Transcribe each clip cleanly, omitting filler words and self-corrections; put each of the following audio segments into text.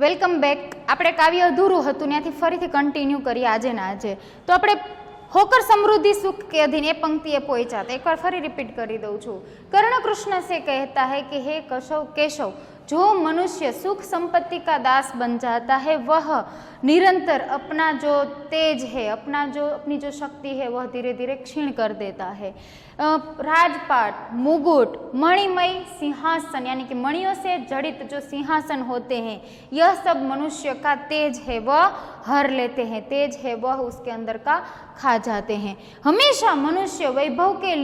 Welcome back. આપણે કાવ્ય અધૂરું હતું ત્યાંથી ફરીથી કન્ટિન્યુ કરીએ આજે ને આજે. તો આપણે હોકર સમૃद्धि सुख के अधीन એ પંક્તિએ પહોંચ્યા હતા. એકવાર ફરી રિપીટ કરી દઉં છું. कर्णकृष्ण से कहता है कि हे केशव, जो मनुष्य सुख संपत्ति का दास बन जाता है वह निरंतर अपना जो तेज है, अपनी जो शक्ति है वह धीरे धीरे क्षीण कर देता है. राजपाट, मुकुट, मणिमय सिंहासन यानी कि मणियों से जड़ित जो सिंहासन होते हैं, यह सब मनुष्य का तेज है वह हर लेते हैं, तेज है वह उसके अंदर का खा जाते हैं. हमेशा मनुष्य वैभव के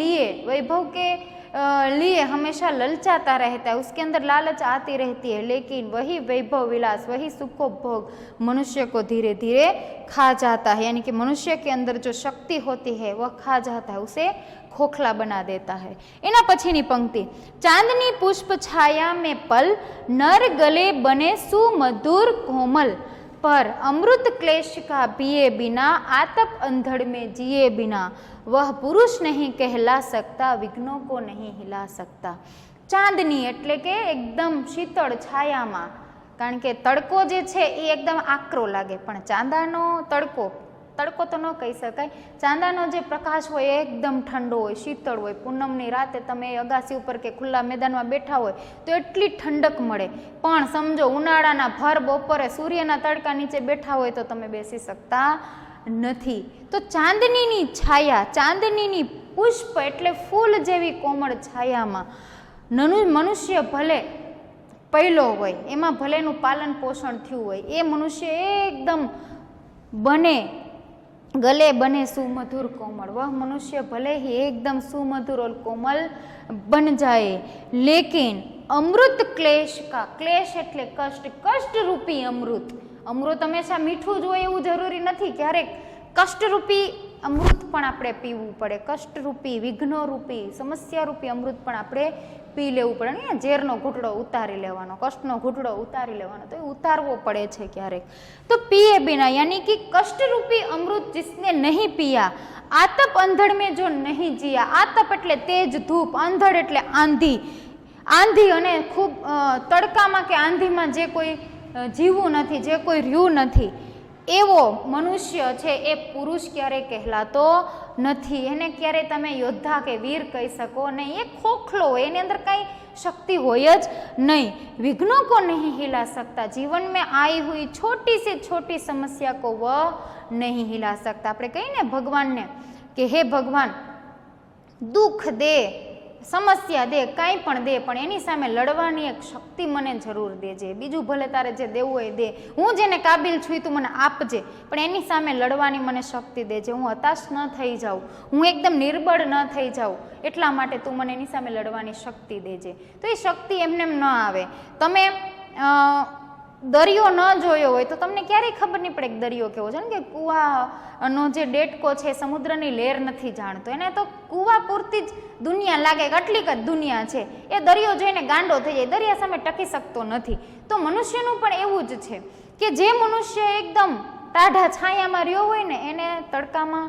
लिए हमेशा ललचाता रहता है, उसके अंदर लालच आती रहती है, लेकिन वही वैभव विलास, वही सुखोपभोग मनुष्य को धीरे धीरे खा जाता है. यानी कि मनुष्य के अंदर जो शक्ति होती है वह खा जाता है, उसे खोखला बना देता है. एना पछीनी पंक्ति, चांदनी पुष्प छाया में पल, नर गले बने सुमधुर कोमल, पर अमृत क्लेश का पिए बिना, आतप अंधड़ में जिए बिना, वह पुरुष नहीं कहला सकता, विघ्नों को नहीं हिला सकता. चांदनी एटले के एकदम शीतल छायामां, कारण के तड़को जे छे ए एकदम आकरो लागे, पण चांदानो तड़को तो न कही शकाय. चांदानो जे प्रकाश होय एकदम ठंडो होय, शीतल होय. पूनमनी राते तमे अगासी उपर के खुल्ला मैदानमां बेठा होय तो एटली ठंडक मळे, पण समजो उनाळाना भर बपोरे सूर्यना तड़का नीचे बेठा होय तो तमे बेसी सकता નથી. તો ચાંદનીની છાયા, ચાંદનીની પુષ્પ એટલે ફૂલ જેવી કોમળ છાયામાં મનુષ્ય ભલે પહેલો હોય, એમાં ભલેનું પાલન પોષણ થયું હોય, એ મનુષ્ય એકદમ गले बने सुमधुर कोमल, वह मनुष्य भले ही एकदम सुमधुर और कोमल बन जाए, लेकिन अमृत क्लेश का, क्लेश एटले कष्ट, कष्ट रूपी अमृत हमेशा मीठू ज होय एवुं जरूरी नहीं, क्यारेक कष्ट रूपी अमृत पण आपणे पीवुं पड़े. कष्ट रूपी, विघ्नो रूपी, समस्या रूपी अमृत पण आपणे पी लेवुं पड़े. ने झेरनो घूंटड़ो उतारी लेवानो, कष्टनो घूंटड़ो उतारी लेवानो, तो उतारवो पड़े छे क्यारेक. तो पिए बिना यानी कि कष्ट रूपी अमृत जिसने नहीं पिया, आतप अंधड़ में जो नहीं जिया, आतप एटले तेज धूप, अंधड़ एटले आंधी अने खूब तड़कामां के आंधीमां जे कोई जीवुं नथी, जे कोई रह्युं नथी, एवो मनुष्य छे ए पुरुष क्यारे कहलातो नथी. एने क्यारे तमे योद्धा के वीर कही सको नहीं. ए खोखलो होय, एनी अंदर कई शक्ति होय ज नहीं. विघ्नों को नहीं हिला सकता, जीवन में आई हुई छोटी से छोटी समस्या को वह नहीं हिला सकता. आपणे कहीए ने भगवान ने कि हे भगवान दुख दे, समस्या दे, कांई पण दे, पण एनी सामे लड़वानी एक शक्ति मने जरूर देजे. बीजू भले तारे जे देवुं होय दे, हूँ जेने काबिल छुं तू मने आपजे, पण एनी सामे लड़वानी मने शक्ति देजे. हूँ हताश न थई जाऊं, हूँ एकदम निर्बळ न थई जाऊं, एटला माटे तू मने एनी सामे लड़वानी शक्ति देजे. तो ए शक्ति एमने एम न आवे. तमे दरियो न जोयो होय तो तमने क्यारेय खबर नहीं पड़े कि दरियो केवो छे. के कूવાનો जे डेटको छे समुद्रनी लहर नहीं जाणतो, एने तो कूवा पूरती ज दुनिया लागे, आटलीक ज दुनिया छे. ए दरियो जोईने गांडो थई जाय, दरिया सामे टकी शकतो नथी. तो मनुष्यनुं पण एवुं ज छे के जे मनुष्य एकदम टाढा छायामां रह्यो होय ने, एने तड़कामां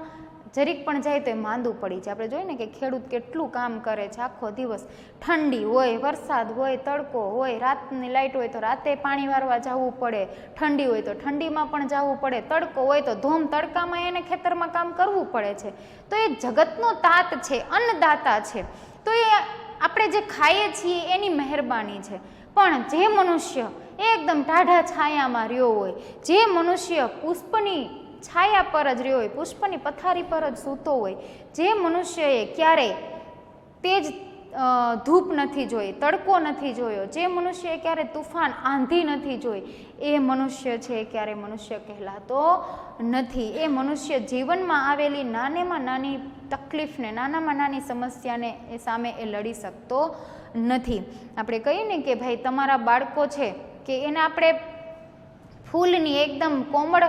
जरीक पण जाय तो मांदू पड़ी जाय. आपणे जोईए ने के खेडूत केटलुं काम करे छे आखो दिवस, ठंडी होय, वरसाद होय, तड़को होय, रातनी लाइट होय तो राते पाणी वारवा जावुं पड़े, ठंडी होय तो ठंडीमां पण जावुं पड़े, तड़को होय तो धोम तड़कामां एने खेतरमां काम करवुं पड़े छे. तो ए जगतनो तात छे, अन्नदाता छे. तो ए आपणे जे खाઈએ छीए एनी मेहरबानी छे. पण जे मनुष्य एकदम टाढा छायामां रह्यो होय, जे मनुष्य पुष्पनी छाया पर ज रह्यो होय, पुष्पनी पथारी पर ज सूतो होय, जे मनुष्यए क्यारेय तेज धूप नहीं जोई, तड़को नहीं जोयो, जे मनुष्य क्यारे तूफान आंधी नहीं जोई, ए मनुष्य छे क्यारे मनुष्य कहलातो नहीं. ए मनुष्य जीवन में आवेली नाने में नानी तकलीफ ने, नाना में नानी समस्या ने ए सामे ए लड़ी सकतो नहीं. आपणे कहीए ने कि भाई तमारा बाळको छे के एने आपणे फूलनी एकदम कोमळ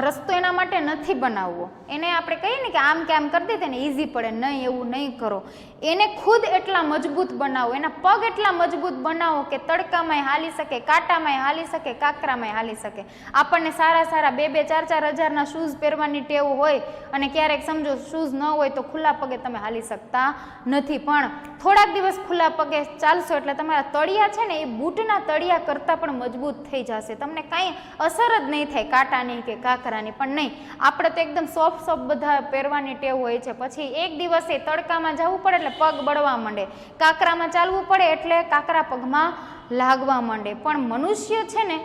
રસ્તો એના માટે નથી બનાવવો. એને આપણે કહીએ ને કે આમ કરી દે તેને ઇઝી પડે, નહીં એવું નહીં કરો. એને ખુદ એટલા મજબૂત બનાવો, એના પગ એટલા મજબૂત બનાવો કે તડકામાંય હાલી શકે, કાંટામાંય હાલી શકે, કાંકરામાંય હાલી શકે. આપણને સારા 2-4 હજારના શૂઝ પહેરવાની ટેવ હોય અને ક્યારેક સમજો શૂઝ ન હોય તો ખુલ્લા પગે તમે હાલી શકતા નથી, પણ થોડાક દિવસ ખુલ્લા પગે ચાલશો એટલે તમારા તળિયા છે ને એ બૂટના તળિયા કરતાં પણ મજબૂત થઈ જશે. તમને કાંઈ અસર જ નહીં થાય કાંટાની કે કાંકરાની. પણ નહીં, આપણે તો એકદમ સોફ્ટ બધા પહેરવાની ટેવ હોય છે. પછી એક દિવસે તડકામાં જવું પડે એટલે પગ બળવા માંડે, કાંકરામાં ચાલવું પડે એટલે કાંકરા પગમાં લાગવા માંડે. પણ મનુષ્ય છે ને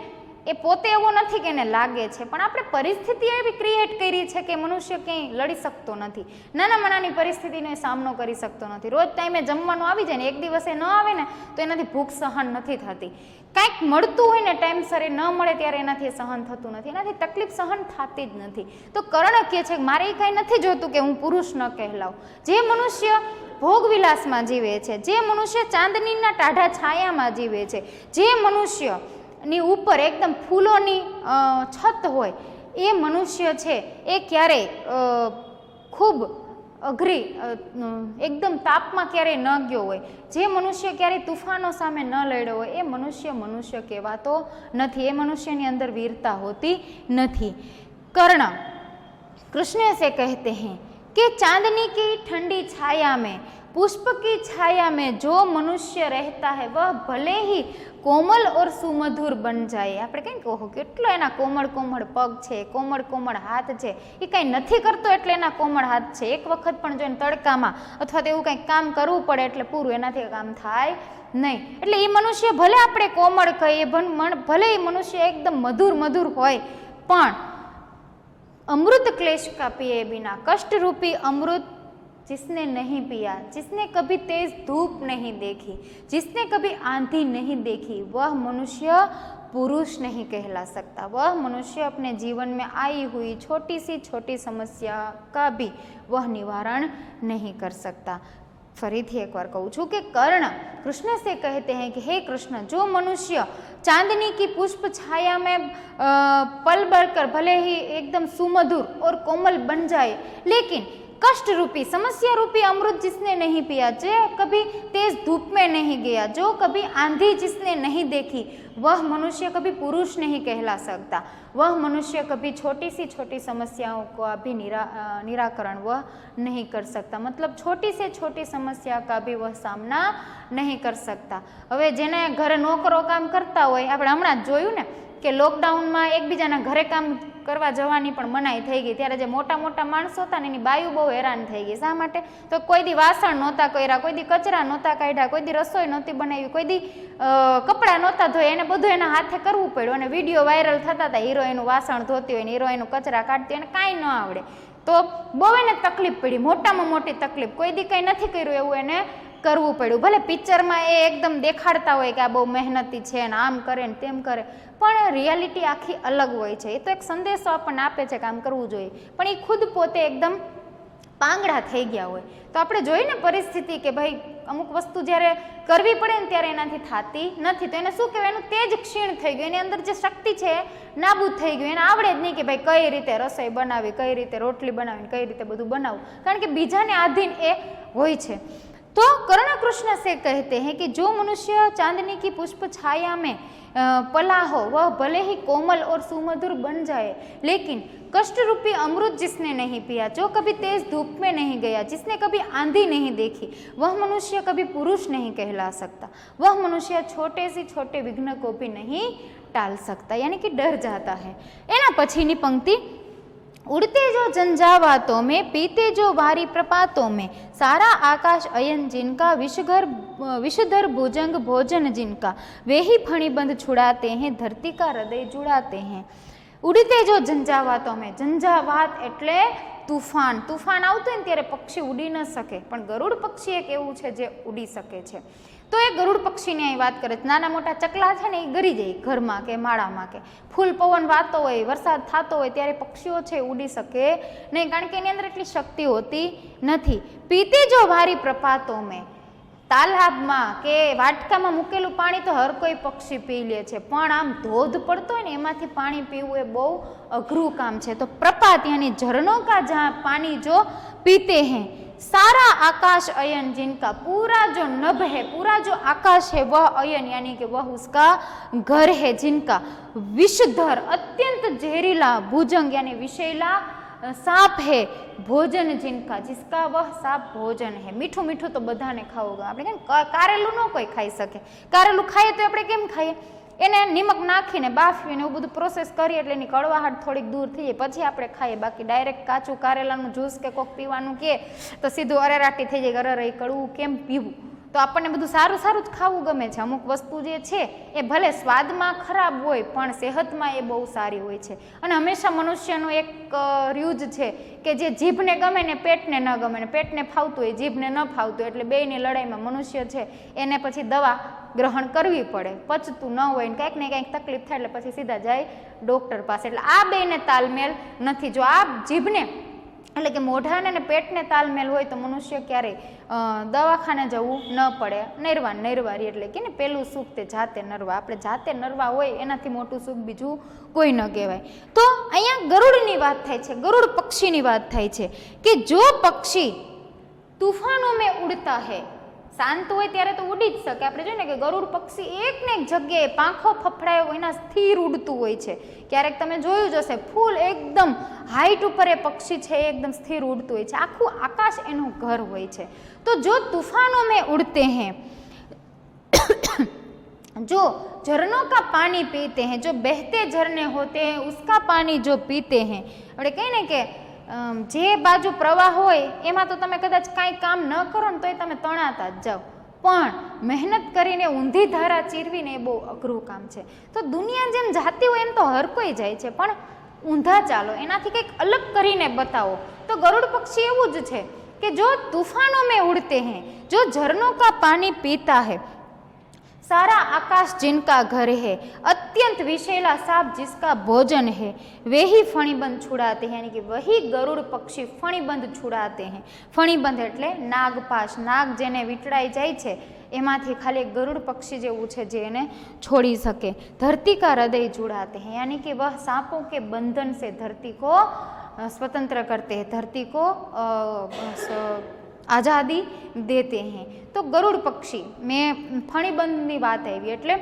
એ પોતે એવો નથી કે એને લાગે છે, પણ આપણે પરિસ્થિતિ એવી ક્રિએટ કરી છે કે મનુષ્ય ક્યાંય લડી શકતો નથી, નાનામાં નાની પરિસ્થિતિનો સામનો કરી શકતો નથી. રોજ ટાઈમે જમવાનું આવી જાય ને એક દિવસે ન આવે ને તો એનાથી ભૂખ સહન નથી થતી. કાંઈક મળતું હોય ને ટાઈમસર એ ન મળે ત્યારે એનાથી સહન થતું નથી, એનાથી તકલીફ સહન થતી જ નથી. તો કર્ણ કહે છે કે મારે એ કાંઈ નથી જોતું કે હું પુરુષ ન કહેલાવું. જે મનુષ્ય ભોગવિલાસમાં જીવે છે, જે મનુષ્ય ચાંદનીના ટાઢા છાયામાં જીવે છે, જે મનુષ્ય ની ઉપર એકદમ ફૂલોની છત હોય, એ મનુષ્ય છે એ ક્યારેય ખૂબ અઘરી એકદમ તાપમાં ક્યારેય ન ગયો હોય, જે મનુષ્ય ક્યારેય તુફાનો સામે ન લડ્યો હોય, એ મનુષ્ય કહેવાતો નથી. એ મનુષ્યની અંદર વીરતા હોતી નથી. કર્ણ कृष्ण से कहते हैं कि चांदनी की ठंडी छाया में, पुष्प की छाया में जो मनुष्य रहता है वह भले ही कोमल और सुमधुर बन जाए. આપણે કઈ કહો કેટલો એના કોમળ પગ છે, કોમળ હાથ છે, એ કંઈ નથી કરતો એટલે એના કોમળ હાથ છે. એક વખત પણ જો એને તડકામાં અથવા તો એવું કંઈક કામ કરવું પડે એટલે પૂરું એનાથી કામ થાય નહીં. એટલે એ મનુષ્ય ભલે આપણે કોમળ કહીએ, ભલે એ મનુષ્ય એકદમ મધુર હોય, પણ अमृत क्लेश का पिए बिना, कष्ट रूपी अमृत जिसने नहीं पिया, जिसने कभी तेज धूप नहीं देखी, जिसने कभी आंधी नहीं देखी, वह मनुष्य पुरुष नहीं कहला सकता. वह मनुष्य अपने जीवन में आई हुई छोटी समस्या का भी वह निवारण नहीं कर सकता. फरीथी एक बार कहूँ छूँ कि कर्ण कृष्ण से कहते हैं कि हे कृष्ण, जो मनुष्य चांदनी की पुष्प छाया में पल बढ़कर भले ही एकदम सुमधुर और कोमल बन जाए, लेकिन कष्ट रूपी समस्या रूपी अमृत जिसने नहीं पिया, जो कभी तेज धूप में नहीं गया, जो कभी आंधी जिसने नहीं देखी, वह मनुष्य कभी पुरुष नहीं कहला सकता. वह मनुष्य कभी छोटी समस्याओं का भी निराकरण वह नहीं कर सकता. मतलब छोटी से छोटी समस्या का भी वह सामना नहीं कर सकता. હવે જેને ઘરે નોકરો કામ કરતા હોય, આપણે હમણાં જ જોયું ને કે લોકડાઉનમાં એકબીજાના ઘરે કામ કરવા જવાની પણ મનાઈ થઈ ગઈ. ત્યારે જે મોટા માણસો હતા ને એની બાયું બહુ હેરાન થઈ ગઈ. શા માટે? તો કોઈ દી વાસણ નહોતા કર્યા, કોઈ દી કચરા નહોતા કાઢ્યા, કોઈ દી રસોઈ નહોતી બનાવી, કોઈ દી કપડાં નહોતા ધોયા, એને બધું એના હાથે કરવું પડ્યું. અને વિડીયો વાયરલ થતા હતા, હિરોઈનનું વાસણ ધોતી હોય ને હિરોઈનનું કચરા કાઢતી હોય, એને કાંઈ ન આવડે તો બહુ એને તકલીફ પડી, મોટામાં મોટી તકલીફ. કોઈ દી કંઈ નથી કર્યું એવું એને કરવું પડ્યું. ભલે પિક્ચરમાં એ એકદમ દેખાડતા હોય કે આ બહુ મહેનતી છે ને આમ કરે ને તેમ કરે, પણ રિયાલિટી આખી અલગ હોય છે. એ તો એક સંદેશો આપણને આપે છે કે આમ કરવું જોઈએ, પણ એ ખુદ પોતે એકદમ પાંગડા થઈ ગયા હોય. તો આપણે જોઈએ ને પરિસ્થિતિ કે ભાઈ અમુક વસ્તુ જ્યારે કરવી પડે ને ત્યારે એનાથી થતી નથી, તો એને શું કહેવાય, એનું તેજ ક્ષીણ થઈ ગયું, એની અંદર જે શક્તિ છે નાબૂદ થઈ ગયું. એને આવડે જ નહીં કે ભાઈ કઈ રીતે રસોઈ બનાવી, કઈ રીતે રોટલી બનાવી, કઈ રીતે બધું બનાવવું, કારણ કે બીજાને આધીન એ હોય છે. तो कर्ण कृष्ण से कहते हैं कि जो मनुष्य चांदनी की पुष्प छाया में पला हो, वह भले ही कोमल और सुमधुर बन जाए, लेकिन कष्ट रूपी अमृत जिसने नहीं पिया, जो कभी तेज धूप में नहीं गया, जिसने कभी आंधी नहीं देखी, वह मनुष्य कभी पुरुष नहीं कहला सकता. वह मनुष्य छोटे से छोटे विघ्न को भी नहीं टाल सकता, यानी कि डर जाता है. एना पछीनी पंक्ति, उड़ते जो झंझावातों में, पीते जो भारी प्रपातों में, सारा आकाश अयन जिनका, विषधर भुजंग भोजन जिनका, वे ही फणिबंध छुड़ाते हैं, धरती का हृदय जुड़ाते हैं. उड़ते जो झंझावातों में, झंझावात એટલે તુફાન આવતું હોય ને ત્યારે પક્ષી ઉડી ન શકે, પણ ગરુડ પક્ષી એક એવું છે જે ઉડી શકે છે. તો એ ગરુડ પક્ષીની અહીં વાત કરે છે. નાના મોટા ચકલા છે ને એ ગરી જાય ઘરમાં કે માળામાં, કે ફૂલ પવન વાતો હોય, વરસાદ થતો હોય ત્યારે પક્ષીઓ છે ઉડી શકે નહીં, કારણ કે એની અંદર એટલી શક્તિ હોતી નથી. પીતે જો ભારી પ્રપાતો મેં, તાલાબમાં કે વાટકામાં મૂકેલું પાણી તો હર કોઈ પક્ષી પી લે છે, પણ આમ ધોધ પડતો હોય ને એમાંથી પાણી પીવું એ બહુ અઘરું કામ છે. તો પ્રપાત યાની ઝરણોं का जहाँ पानी जो पीते हैं, सारा आकाश अयन जिनका, पूरा जो नभ है, पूरा जो आकाश है वह अयन यानी कि वह उसका घर है, जिनका विषधर अत्यंत जहरीला भुजंग यानी विषैला सांप है, भोजन जिनका जिसका वह सांप भोजन है. મીઠું મીઠું તો બધાને ખાવું ગમે. આપણે કેમ કારેલું ન કોઈ ખાઈ શકે, કારેલું ખાઈએ તો આપણે કેમ ખાઈએ, એને નિમક નાખીને બાફીને એવું બધું પ્રોસેસ કરીએ એટલે એની કડવાહટ થોડીક દૂર થઈ જાય પછી આપણે ખાઈએ. બાકી ડાયરેક્ટ કાચું કારેલાનું જ્યુસ કે કોક પીવાનું કહે તો સીધું અરેરાટી થઈ જાય, અરે એ કડવું કેમ પીવું. તો આપણને બધું સારું સારું જ ખાવું ગમે છે. અમુક વસ્તુ જે છે એ ભલે સ્વાદમાં ખરાબ હોય પણ સેહતમાં એ બહુ સારી હોય છે. અને હંમેશા મનુષ્યનું એક રીત છે કે જે જીભને ગમે ને પેટને ન ગમે, ને પેટને ફાવતું હોય જીભને ન ફાવતું, એટલે બેયની લડાઈમાં મનુષ્ય છે એને પછી દવા ગ્રહણ કરવી પડે. પચતું ન હોય ને કંઈક ને કંઈક તકલીફ થાય એટલે પછી સીધા જાય ડૉક્ટર પાસે. એટલે આ બેયને તાલમેલ નથી. જો આ જીભને એટલે કે મોઢાને અને પેટને તાલમેલ હોય તો મનુષ્ય ક્યારેય દવાખાને જવું ન પડે. નરવારી એટલે કે ને પેલું સુખ તે જાતે નરવા. આપણે જાતે નરવા હોય એનાથી મોટું સુખ બીજું કોઈ ન કહેવાય. તો અહીંયા ગરુડની વાત થાય છે, ગરુડ પક્ષીની વાત થાય છે કે જો પક્ષી તૂફાનો મેં ઉડતા હૈ, શાંત હોય ત્યારે તો ઉડી જ શકે. આપણે જોઈએ ને કે ગરુડ પક્ષી એક ને એક જગ્યાએ પાંખો ફફડાયો એના સ્થિર ઉડતું હોય છે. ક્યારેક તમે જોયું જ હશે, ફૂલ એકદમ હાઈટ ઉપર એ પક્ષી છે એકદમ સ્થિર ઉડતું હોય છે, આખું આકાશ એનું ઘર હોય છે. તો જો તૂફાનો મેં ઉડતે हैं, जो झरनों का पानी पीते हैं, जो बहते झरने होते हैं उसका पानी जो पीते हैं. આપણે કહીએ ને કે જે બાજુ પ્રવાહ હોય એમાં તો તમે કદાચ કાંઈ કામ ન કરો ને તોય તમે તણાતા જ જાઓ, પણ મહેનત કરીને ઊંધી ધારા ચીરવીને એ બહુ અઘરું કામ છે. તો દુનિયા જેમ જાતી હોય એમ તો હર કોઈ જાય છે, પણ ઊંધા ચાલો, એનાથી કંઈક અલગ કરીને બતાવો. તો ગરુડ પક્ષી એવું જ છે કે જો તૂફાનો में उड़ते हैं, जो झरनों का पानी पीता है, सारा आकाश जिनका घर है, अत्यंत विषैला सांप जिसका भोजन है, वे ही फणीबंध छुड़ाते हैं. यानी कि वही गरुड़ पक्षी फणीबंध छुड़ाते हैं. फणीबंध એટલે નાગપાશ, નાગ જેને વીંટળાઈ જાય છે એમાંથી ખાલી ગરુડ પક્ષી જેવું છે જે એને છોડી શકે. ધરતી કા હૃદય जुड़ाते हैं, यानी कि वह सांपों के बंधन से धरती को स्वतंत्र करते हैं, धरती को આઝાદી દેતે હૈ. તો ગરુડ પક્ષી, મેં ફણીબંધની વાત આવી એટલે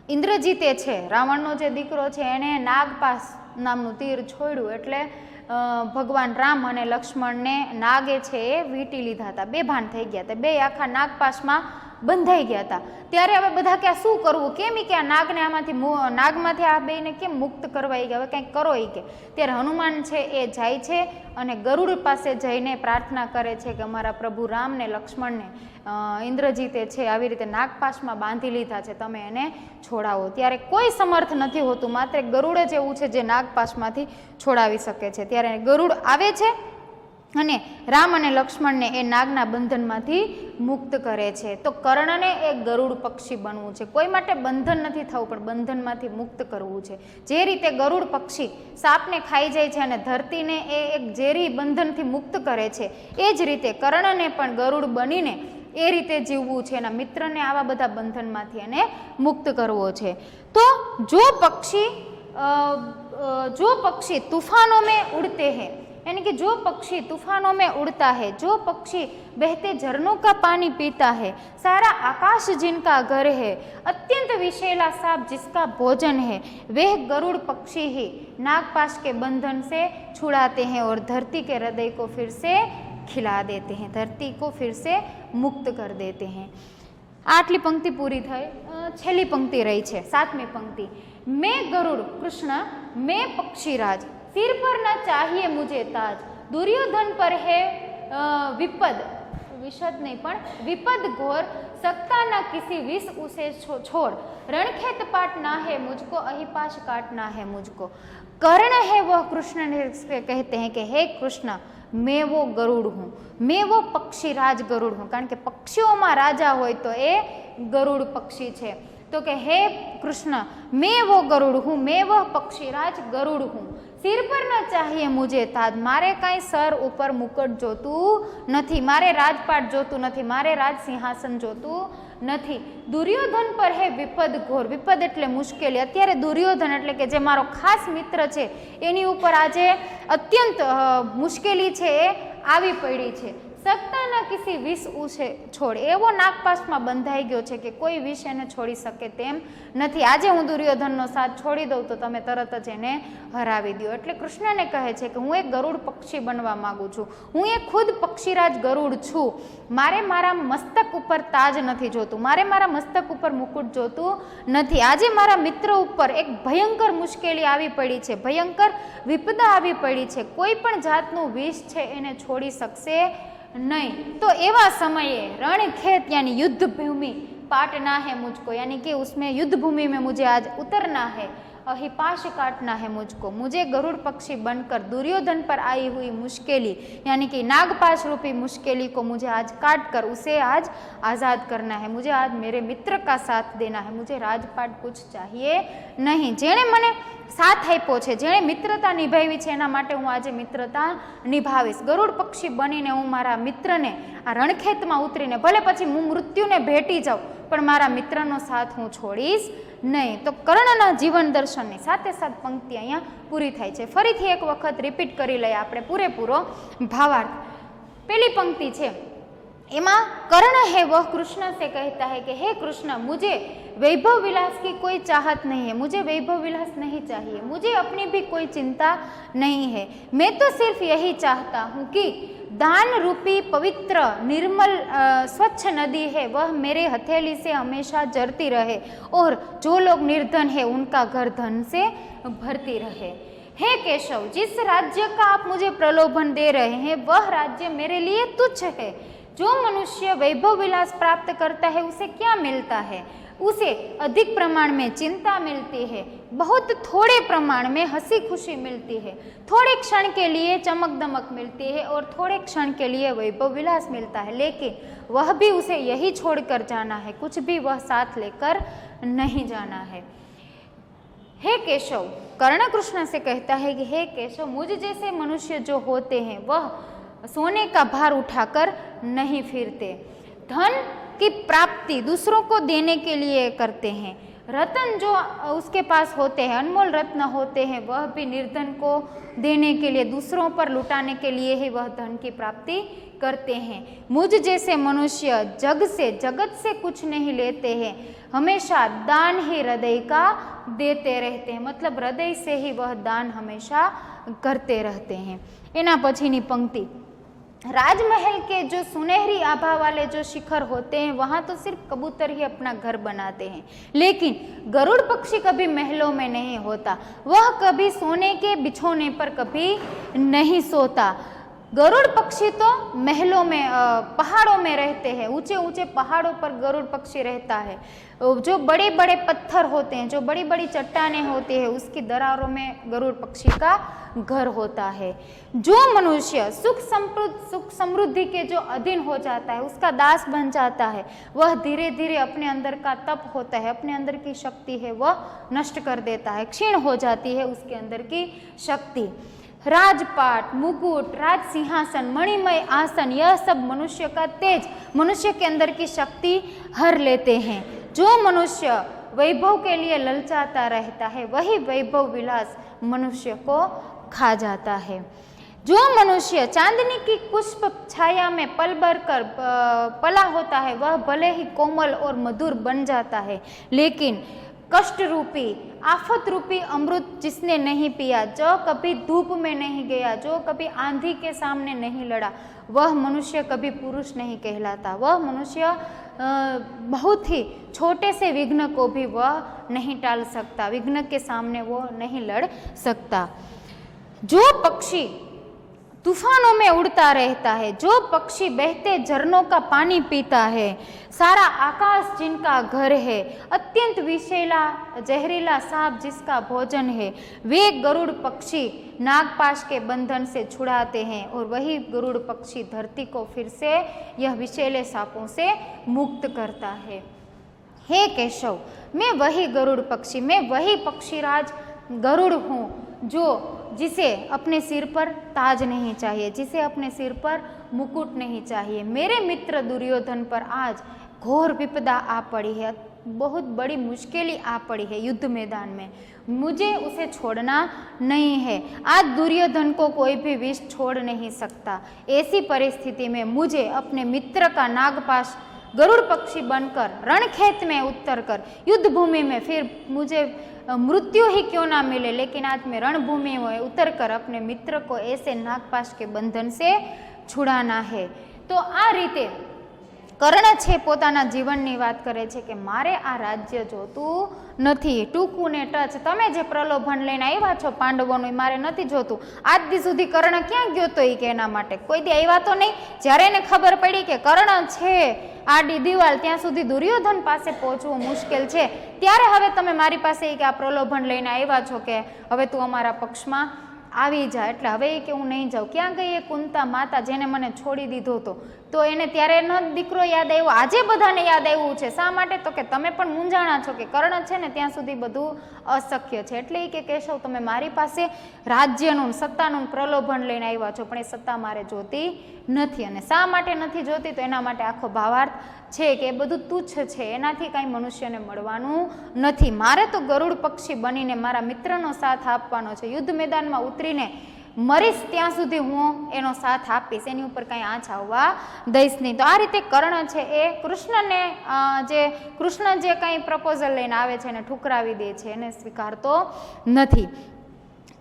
ઇન્દ્રજીતે છે, રાવણનો જે દીકરો છે એને નાગપાસ નામનું તીર છોડ્યું એટલે ભગવાન રામ અને લક્ષ્મણને નાગે છે એ વીંટી લીધા હતા, બેભાન થઈ ગયા હતા, બે આખા નાગપાસમાં બંધાઈ ગયા હતા. ત્યારે હવે બધા કે શું કરવું, કેમ કે આ નાગને નાગમાંથી આ બેને કેમ મુક્ત કરવા, હવે કંઈક કરો કે. ત્યારે હનુમાન છે એ જાય છે અને ગરુડ પાસે જઈને પ્રાર્થના કરે છે કે અમારા પ્રભુ રામને લક્ષ્મણને ઇન્દ્રજીતે છે આવી રીતે નાગપાશમાં બાંધી લીધા છે, તમે એને છોડાવો. ત્યારે કોઈ સમર્થ નથી હોતું, માત્ર ગરુડ જ એવું છે જે નાગપાશમાંથી છોડાવી શકે છે. ત્યારે ગરુડ આવે છે અને રામ અને લક્ષ્મણને એ નાગના બંધનમાંથી મુક્ત કરે છે. તો કર્ણને એ ગરુડ પક્ષી બનવું છે, કોઈ માટે બંધન નથી થવું પણ બંધનમાંથી મુક્ત કરવું છે. જે રીતે ગરુડ પક્ષી સાપને ખાઈ જાય છે અને ધરતીને એ એક ઝેરી બંધનથી મુક્ત કરે છે, એ જ રીતે કર્ણને પણ ગરુડ બનીને એ રીતે જીવવું છે, એના મિત્રને આવા બધા બંધનમાંથી એને મુક્ત કરવો છે. તો જો પક્ષી તूफानों में उड़ते हैं, यानी कि जो पक्षी तूफानों में उड़ता है, जो पक्षी बहते झरनों का पानी पीता है, सारा आकाश जिनका घर है, अत्यंत विषैला सांप जिसका भोजन है, वह गरुड़ पक्षी ही नागपाश के बंधन से छुड़ाते हैं और धरती के हृदय को फिर से खिला देते हैं, धरती को फिर से मुक्त कर देते हैं. आटली पंक्ति पूरी થઈ. છેલ્લી પંક્તિ રહી છે, 7મી પંક્તિ. मैं गरुड़ कृष्ण, मैं पक्षीराज, सिर पर न चाहिए मुझे ताज, दुर्योधन पर है विपद, विषद नहीं पण विपद घोर, सकता न किसी विष उसे छोड़, रणखेत पाट ना है मुझको, अहिपाश काटना है मुझको. कर्ण है वह कृष्ण ने कहते हैं कि हे कृष्ण, मैं वो गरुड़ हूँ, मैं वो पक्षीराज गरुड़ हूँ. कारण के पक्षियों राजा हो तो ए गरुड़ पक्षी है. तो कि हे कृष्ण, मैं वो गरुड़ हूँ, मैं वह पक्षीराज गरुड़ हूँ. सिर पर न चाहिए मुझे ताज, मारे कांई सर ઉપર મુકટ જોતું નથી, મારે રાજપાટ જોતું નથી, મારે રાજ સિંહાસન જોતું નથી। દુર્યોધન પર હે વિપદ ઘોર, વિપદ એટલે મુશ્કેલી। અત્યારે દુર્યોધન એટલે કે જે મારો ખાસ મિત્ર છે એની ઉપર આજે અત્યંત મુશ્કેલી છે એ આવી પડી છે। સત્તા ન કિસી વિષ ઉસે છોડ, એવો નાગપાશમાં બંધાઈ ગયો છે કે કોઈ વિષ એને છોડી શકે તેમ નથી। આજે હું દુર્યોધનનો સાથ છોડી દઉં તો તમે તરત જ એને હરાવી દો। એટલે કૃષ્ણને કહે છે કે હું એક ગરુડ પક્ષી બનવા માંગુ છું, હું એક ખુદ પક્ષીરાજ ગરુડ છું, મારે મારા મસ્તક ઉપર તાજ નથી જોતું, મારે મારા મસ્તક ઉપર મુકુટ જોતું નથી। આજે મારા મિત્ર ઉપર એક ભયંકર મુશ્કેલી આવી પડી છે, ભયંકર વિપદા આવી પડી છે, કોઈ પણ જાતનું વિષ છે એને છોડી શકશે नहीं। तो एवा समये रणखेत यानी युद्ध भूमि पाटना है मुझको, यानी कि उसमें युद्ध भूमि में मुझे आज उतरना है, अहिपाश काटना है मुझको, मुझे गरुड़ पक्षी बनकर दुर्योधन पर आई हुई मुश्किली यानी कि नागपाश रूपी मुश्किली को मुझे आज काट कर उसे आज आज़ाद करना है, मुझे आज मेरे मित्र का साथ देना है, मुझे राजपाट कुछ चाहिए नहीं। जेणे मने साथ आप्यो छे, जेणे मित्रता निभावी छे एना माटे हूँ आज मित्रता निभावीश। गरुड़ पक्षी बनीने हूँ मारा मित्रने आ रणखेतमां उतरीने भले पछी हूँ मृत्युने भेटी जाऊँ पण मारा मित्रनो साथ हूँ छोड़ीश नहीं। तो कर्णना जीवन दर्शननी साथे साथ पंक्ति अहींया पूरी थाय छे। फरीथी एक वखत रिपीट करी लઈએ आपणे पूरेपूरो भावार्थ। पहली पंक्ति छे एमां कर्ण है वह कृष्ण से कहता है कि हे कृष्ण, मुझे वैभव विलास की कोई चाहत नहीं है, मुझे वैभव विलास नहीं चाहिए, मुझे अपनी भी कोई चिंता नहीं है, मैं तो सिर्फ यही चाहता हूँ कि दान रूपी पवित्र निर्मल स्वच्छ नदी है वह मेरे हथेली से हमेशा जरती रहे और जो लोग निर्धन है उनका घर धन से भरती रहे। हे केशव, जिस राज्य का आप मुझे प्रलोभन दे रहे हैं वह राज्य मेरे लिए तुच्छ है। जो मनुष्य वैभव विलास प्राप्त करता है उसे क्या मिलता है? उसे अधिक प्रमाण में चिंता मिलती है, बहुत थोड़े प्रमाण में हंसी खुशी मिलती है, थोड़े क्षण के लिए चमक दमक मिलती है और थोड़े क्षण के लिए वैभव विलास मिलता है, लेकिन वह भी उसे यही छोड़कर जाना है, कुछ भी वह साथ लेकर नहीं जाना है। हे केशव, कर्ण कृष्ण से कहता है कि हे केशव, मुझ जैसे मनुष्य जो होते हैं वह सोने का भार उठाकर नहीं फिरते, धन की प्राप्ति दूसरों को देने के लिए करते हैं, रत्न जो उसके पास होते हैं, अनमोल रत्न होते हैं, वह भी निर्धन को देने के लिए, दूसरों पर लुटाने के लिए ही वह धन की प्राप्ति करते हैं। मुझ जैसे मनुष्य जगत से कुछ नहीं लेते हैं, हमेशा दान ही हृदय का देते रहते हैं, मतलब हृदय से ही वह दान हमेशा करते रहते हैं। एना पछीनी पंक्ति, राजमहल के जो सुनहरी आभा वाले जो शिखर होते हैं वहाँ तो सिर्फ कबूतर ही अपना घर बनाते हैं, लेकिन गरुड़ पक्षी कभी महलों में नहीं होता, वह कभी सोने के बिछोने पर कभी नहीं सोता। गरुड़ पक्षी तो महलों में पहाड़ों में रहते हैं, ऊंचे ऊंचे पहाड़ों पर गरुड़ पक्षी रहता है, जो बड़े बड़े पत्थर होते हैं, जो बड़ी बड़ी चट्टानें होती है उसकी दरारों में गरुड़ पक्षी का घर होता है। जो मनुष्य सुख समृद्धि के जो अधीन हो जाता है, उसका दास बन जाता है, वह धीरे धीरे अपने अंदर का तप होता है, अपने अंदर की शक्ति है वह नष्ट कर देता है, क्षीण हो जाती है उसके अंदर की शक्ति। राजपाट, मुकुट, राज सिंहासन, मणिमय आसन, यह सब मनुष्य का तेज, मनुष्य के अंदर की शक्ति हर लेते हैं। जो मनुष्य वैभव के लिए ललचाता रहता है वही वैभव विलास मनुष्य को खा जाता है। जो मनुष्य चांदनी की पुष्प छाया में पल भर कर पला होता है वह भले ही कोमल और मधुर बन जाता है, लेकिन कष्ट रूपी आफत रूपी अमृत जिसने नहीं पिया, जो कभी धूप में नहीं गया, जो कभी आंधी के सामने नहीं लड़ा, वह मनुष्य कभी पुरुष नहीं कहलाता। वह मनुष्य बहुत ही छोटे से विघ्न को भी वह नहीं टाल सकता, विघ्न के सामने वो नहीं लड़ सकता। जो पक्षी तूफानों में उड़ता रहता है, जो पक्षी बहते झरनों का पानी पीता है, सारा आकाश जिनका घर है, अत्यंत विषैला जहरीला सांप जिसका भोजन है, वे गरुड़ पक्षी नागपाश के बंधन से छुड़ाते हैं और वही गरुड़ पक्षी धरती को फिर से यह विषैले सांपों से मुक्त करता है। हे केशव, मैं वही गरुड़ पक्षी, मैं वही पक्षीराज गरुड़ हूँ जिसे अपने सिर पर ताज नहीं चाहिए, जिसे अपने सिर पर मुकुट नहीं चाहिए। मेरे मित्र दुर्योधन पर आज घोर विपदा आ पड़ी है, बहुत बड़ी मुश्किल आ पड़ी है युद्ध मैदान में, मुझे उसे छोड़ना नहीं है। आज दुर्योधन को कोई भी विष छोड़ नहीं सकता। ऐसी परिस्थिति में मुझे अपने मित्र का नागपाश गरुड़ पक्षी बनकर रणखेत में उतरकर युद्ध भूमि में, फिर मुझे मृत्यु ही क्यों ना मिले, लेकिन आज मैं रणभूमि में उतरकर अपने मित्र को ऐसे नागपाश के बंधन से छुड़ाना है। तो आ रीते કર્ણ છે પોતાના જીવનની વાત કરે છે કે મારે આ રાજ્ય જોતું નથી, ટૂંકું ને ટચ, તમે જે પ્રલોભન લઈને આવ્યા છો પાંડવોનું મારે નથી જોતું। આજ દી સુધી કર્ણ ક્યાં ગયો તો એ કે એના માટે કોઈ દી આવ્યા તો નહીં। જ્યારે એને ખબર પડી કે કર્ણ છે આડી દિવાલ, ત્યાં સુધી દુર્યોધન પાસે પહોંચવું મુશ્કેલ છે, ત્યારે હવે તમે મારી પાસે કે આ પ્રલોભન લઈને આવ્યા છો કે હવે તું અમારા પક્ષમાં આવી જા, એટલે હવે કે હું નહીં જાઉં। ક્યાં ગઈ એ કુંતા માતા જેને મને છોડી દીધો હતો, તો એને ત્યારે ન દીકરો યાદ આવ્યો, આજે બધાને યાદ આવ્યું છે। શા માટે? તો કે તમે પણ મૂંઝાણા છો કે કર્ણ છે ને ત્યાં સુધી બધું અશક્ય છે, એટલે કે કેશવ તમે મારી પાસે રાજ્યનું સત્તાનું પ્રલોભન લઈને આવ્યા છો, પણ એ સત્તા મારે જોતી નથી। અને શા માટે નથી જોતી? તો એના માટે આખો ભાવાર્થ છે કે એ બધું તુચ્છ છે, એનાથી કાંઈ મનુષ્યને મળવાનું નથી। મારે તો ગરુડ પક્ષી બનીને મારા મિત્રનો સાથ આપવાનો છે, યુદ્ધ મેદાનમાં ઉતરીને મરીશ ત્યાં સુધી હું એનો સાથ આપીશ, એની ઉપર કાંઈ આંચ આવવા દઈશ નહીં। તો આ રીતે કર્ણ છે એ કૃષ્ણને કૃષ્ણ જે કાંઈ પ્રપોઝલ લઈને આવે છે એને ઠુકરાવી દે છે, એને સ્વીકારતો નથી।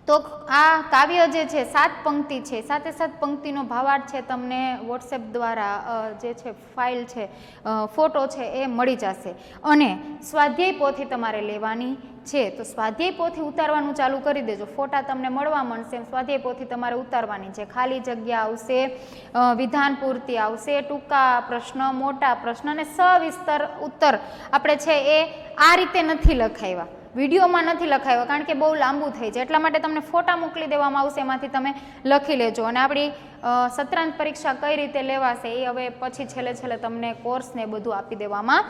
તો આ કાવ્ય જે છે 7 પંક્તિ છે, 7 પંક્તિનો ભાવાર્થ છે તમને વોટ્સએપ દ્વારા જે છે ફાઇલ છે, ફોટો છે એ મળી જશે। અને સ્વાધ્યાય પોથી તમારે લેવાની છે, તો સ્વાધ્યાય પોથી ઉતારવાનું ચાલુ કરી દેજો, ફોટા તમને મળવા મળશે, સ્વાધ્યાય પોથી તમારે ઉતારવાની છે। ખાલી જગ્યા આવશે, વિધાન પૂર્તિ આવશે, ટૂંકા પ્રશ્ન, મોટા પ્રશ્ન અને સવિસ્તર ઉત્તર આપણે છે એ આ રીતે નથી લખાવ્યા, વિડીયોમાં નથી લખાવ્યો, કારણ કે બહુ લાંબુ થઈ જાય, એટલા માટે તમને ફોટા મોકલી દેવામાં આવશે, એમાંથી તમે લખી લેજો। અને આપણી સત્રાંત પરીક્ષા કઈ રીતે લેવાશે એ હવે પછી છેલ્લે તમને કોર્સ ને બધું આપી દેવામાં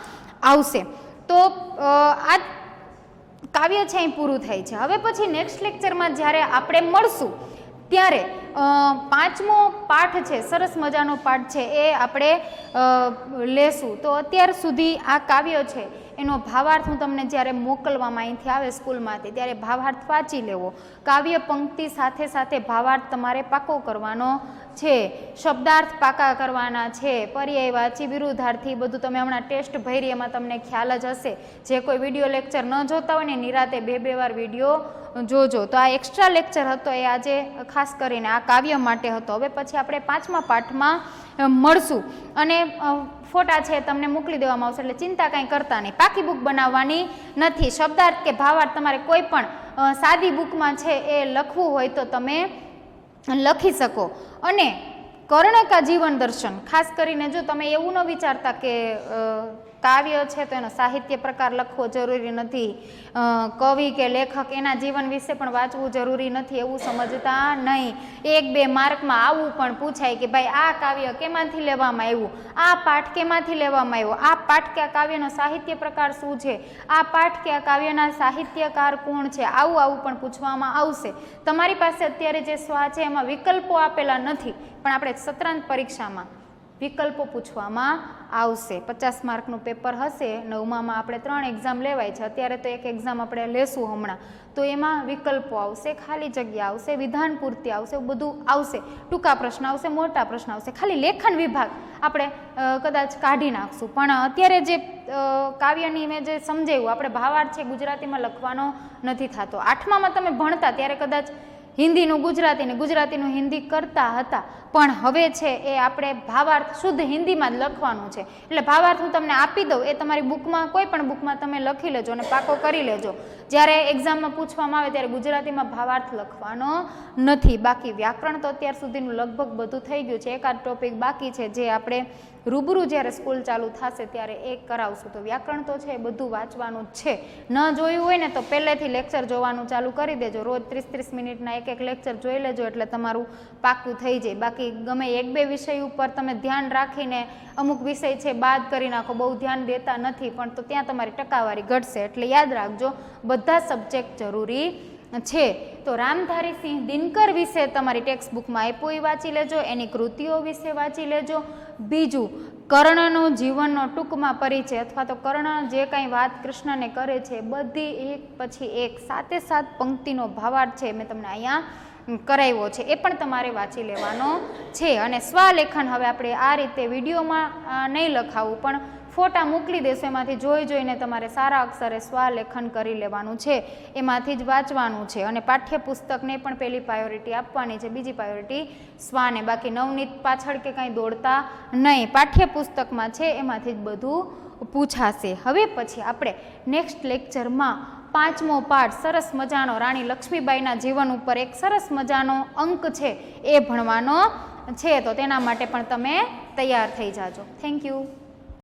આવશે। તો આ કાવ્ય છે અહીં પૂરું થાય છે। હવે પછી નેક્સ્ટ લેક્ચરમાં જ્યારે આપણે મળશું ત્યારે 5મો પાઠ છે, સરસ મજાનો પાઠ છે એ આપણે લેશું। તો અત્યાર સુધી આ કાવ્ય છે એનો ભાવાર્થ હું તમને જ્યારે મોકલવામાં અહીંથી આવે સ્કૂલમાંથી ત્યારે ભાવાર્થ વાંચી લેવો, કાવ્ય પંક્તિ સાથે સાથે ભાવાર્થ તમારે પાકો કરવાનો છે, શબ્દાર્થ પાકા કરવાના છે, પર્યાયવાચી, વિરુદ્ધાર્થી બધું તમે હમણાં ટેસ્ટ ભરી એમાં તમને ખ્યાલ જ હશે। જે કોઈ વિડીયો લેક્ચર ન જોતા હોય ને નિરાતે 2-2 વાર વિડીયો જોજો। તો આ એક્સ્ટ્રા લેક્ચર હતો એ આજે ખાસ કરીને આ કાવ્ય માટે હતો। હવે પછી આપણે 5મા પાઠમાં મળશું અને ફોટા છે તમને મોકલી દેવામાં આવશે, એટલે ચિંતા કાંઈ કરતા નહીં, પાકી બુક બનાવવાની નથી। શબ્દાર્થ કે ભાવાર્થ તમારે કોઈ પણ સાદી બુકમાં છે એ લખવું હોય તો તમે લખી શકો। અને કર્ણ કા જીવન દર્શન ખાસ કરીને જો તમે એવું ન વિચારતા કે કાવ્ય છે તો એનો સાહિત્ય પ્રકાર લખવો જરૂરી નથી, કવિ કે લેખક એના જીવન વિશે પણ વાંચવું જરૂરી નથી એવું સમજતા નહીં। 1-2 માર્કમાં આવું પણ પૂછાય કે ભાઈ આ કાવ્ય કેમાંથી લેવામાં આવ્યું, આ પાઠ કેમાંથી લેવામાં આવ્યો, આ પાઠ કે આ કાવ્યનો સાહિત્ય પ્રકાર શું છે, આ પાઠ કે આ કાવ્યના સાહિત્યકાર કોણ છે, આવું પણ પૂછવામાં આવશે। તમારી પાસે અત્યારે જે સ્વા છે એમાં વિકલ્પો આપેલા નથી, પણ આપણે સત્રાંત પરીક્ષામાં વિકલ્પો પૂછવામાં આવશે। 50 માર્કનું પેપર હશે, 9માં આપણે 3 એક્ઝામ લેવાય છે, અત્યારે તો 1 એક્ઝામ આપણે લેશું હમણાં, તો એમાં વિકલ્પો આવશે, ખાલી જગ્યા આવશે, વિધાન પૂર્તિ આવશે, બધું આવશે, ટૂંકા પ્રશ્ન આવશે, મોટા પ્રશ્ન આવશે, ખાલી લેખન વિભાગ આપણે કદાચ કાઢી નાખશું। પણ અત્યારે જે કાવ્યની મેં જે સમજાવ્યું આપણે ભાવાર્થ છે ગુજરાતીમાં લખવાનો નથી થતો। 8મામાં તમે ભણતા ત્યારે કદાચ હિન્દીનું ગુજરાતી ને ગુજરાતીનું હિન્દી કરતા હતા, પણ હવે છે એ આપણે ભાવાર્થ શુદ્ધ હિન્દીમાં જ લખવાનું છે। એટલે ભાવાર્થ હું તમને આપી દઉં, એ તમારી બુકમાં કોઈ પણ બુકમાં તમે લખી લેજો અને પાકો કરી લેજો। જ્યારે એક્ઝામમાં પૂછવામાં આવે ત્યારે ગુજરાતીમાં ભાવાર્થ લખવાનો નથી। બાકી વ્યાકરણ તો અત્યાર સુધીનું લગભગ બધું થઈ ગયું છે, એકાદ ટોપિક બાકી છે જે આપણે રૂબરૂ જ્યારે સ્કૂલ ચાલુ થશે ત્યારે એ કરાવશું। તો વ્યાકરણ તો છે એ બધું વાંચવાનું જ છે, ન જોયું હોય ને તો પહેલેથી લેક્ચર જોવાનું ચાલુ કરી દેજો, રોજ 30-30 મિનિટના એક લેક્ચર જોઈ લેજો એટલે તમારું પાકું થઈ જાય। બાકી ગમે 1-2 વિષય ઉપર તમે ધ્યાન રાખીને અમુક વિષય છે બાદ કરી નાખો, બહુ ધ્યાન દેતા નથી, પણ તો ત્યાં તમારી ટકાવારી ઘટશે, એટલે યાદ રાખજો બધા સબ્જેક્ટ જરૂરી છે। તો તો રામધારી સિંહ દિનકર વિશે તમારી ટેક્સ્ટ બુકમાં આપ્યું એ વાંચી લેજો, એની કૃતિઓ વિશે વાંચી લેજો. બીજું, કર્ણનો જીવનનો ટૂંકમાં પરિચય અથવા તો કર્ણ જે કાંઈ વાત કૃષ્ણને કરે છે બધી એક પછી એક 7 પંક્તિનો ભાવાર્થ છે મેં તમને અહીંયા કરાવ્યો છે, એ પણ તમારે વાંચી લેવાનો છે. અને સ્વલેખન હવે આપણે આ રીતે વિડીયોમાં નહીં લખાવું પણ ફોટા મોકલી દેશો, એમાંથી જોઈ જોઈને તમારે સારા અક્ષરે સ્વલેખન કરી લેવાનું છે, એમાંથી જ વાંચવાનું છે. અને પાઠ્યપુસ્તકને પણ પહેલી પ્રાયોરિટી આપવાની છે, બીજી પ્રાયોરિટી સ્વાને. બાકી નવનીત પાછળ કે કાંઈ દોડતા નહીં, પાઠ્યપુસ્તકમાં છે એમાંથી જ બધું પૂછાશે. હવે પછી આપણે નેક્સ્ટ લેક્ચરમાં 5મો પાઠ સરસ મજાનો રાણી લક્ષ્મીબાઈના જીવન ઉપર એક સરસ મજાનો અંક છે એ ભણવાનો છે, તો તેના માટે પણ તમે તૈયાર થઈ જાજો. Thank you.